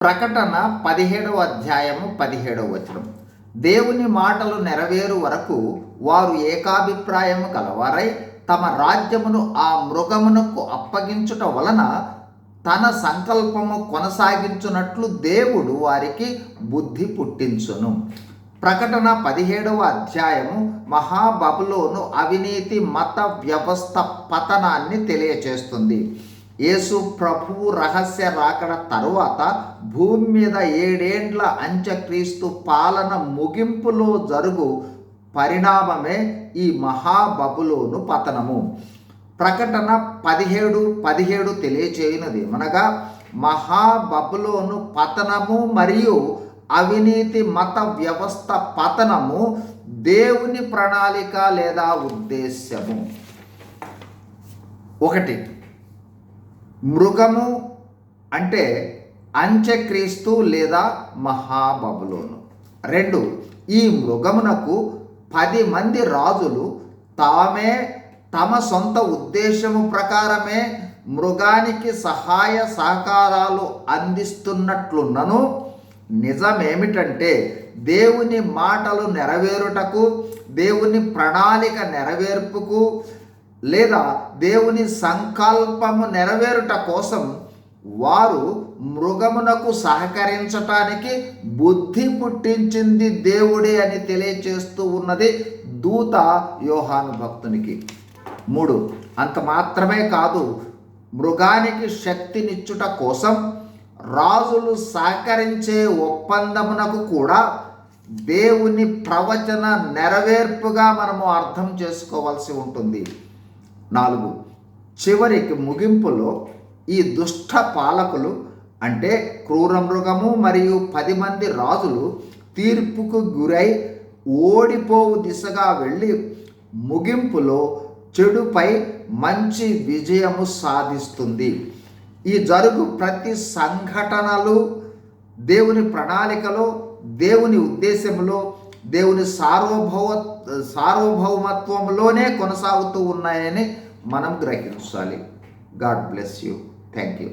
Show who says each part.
Speaker 1: ప్రకటన 17వ అధ్యాయము 17వ వచనం. దేవుని మాటలు నెరవేరు వరకు వారు ఏకాభిప్రాయము కలవారై తమ రాజ్యమును ఆ మృగమునకు అప్పగించుట వలన తన సంకల్పము కొనసాగించునట్లు దేవుడు వారికి బుద్ధి పుట్టించును. ప్రకటన 17వ అధ్యాయము మహాబబులోను అవినీతి మత వ్యవస్థ పతనాన్ని తెలియచేస్తుంది. యేసు ప్రభువు రహస్య రాకడ తరువాత భూమి మీద 7 ఏండ్ల అంత్యక్రీస్తు పాలన ముగింపులో జరుగు పరిణామమే ఈ మహాబబులోను పతనము. ప్రకటన 17:17 తెలియచేయునది అనగా మహాబబులోను పతనము మరియు అవినీతి మత వ్యవస్థ పతనము దేవుని ప్రణాళిక లేదా ఉద్దేశ్యము. 1. మృగము అంటే అంత్యక్రీస్తు లేదా మహాబబులోను. 2. ఈ మృగమునకు 10 మంది రాజులు తామే తమ సొంత ఉద్దేశము ప్రకారమే మృగానికి సహాయ సహకారాలు అందిస్తున్నట్లున్నను నిజమేమిటంటే దేవుని మాటలు నెరవేరుటకు, దేవుని ప్రణాళిక నెరవేర్పుకు లేదా దేవుని సంకల్పము నెరవేరుట కోసం వారు మృగమునకు సహకరించటానికి బుద్ధి పుట్టించింది దేవుడే అని తెలియచేస్తూ ఉన్నది దూత యోహాను భక్తునికి. 3. అంత మాత్రమే కాదు, మృగానికి శక్తినిచ్చుట కోసం రాజులు సహకరించే ఒప్పందమునకు కూడా దేవుని ప్రవచన నెరవేర్పుగా మనము అర్థం చేసుకోవాల్సి ఉంటుంది. 4. చివరికి ముగింపులో ఈ దుష్ట పాలకులు అంటే క్రూర మృగము మరియు 10 మంది రాజులు తీర్పుకు గురై ఓడిపోవు దిశగా వెళ్ళి ముగింపులో చెడుపై మంచి విజయము సాధిస్తుంది. ఈ జరుగు ప్రతి సంఘటనలు దేవుని ప్రణాళికలో, దేవుని ఉద్దేశంలో, దేవుని సార్వభౌమత్వంలోనే కొనసాగుతూ ఉన్నాయని మనం గ్రహించాలి. God bless you. Thank you.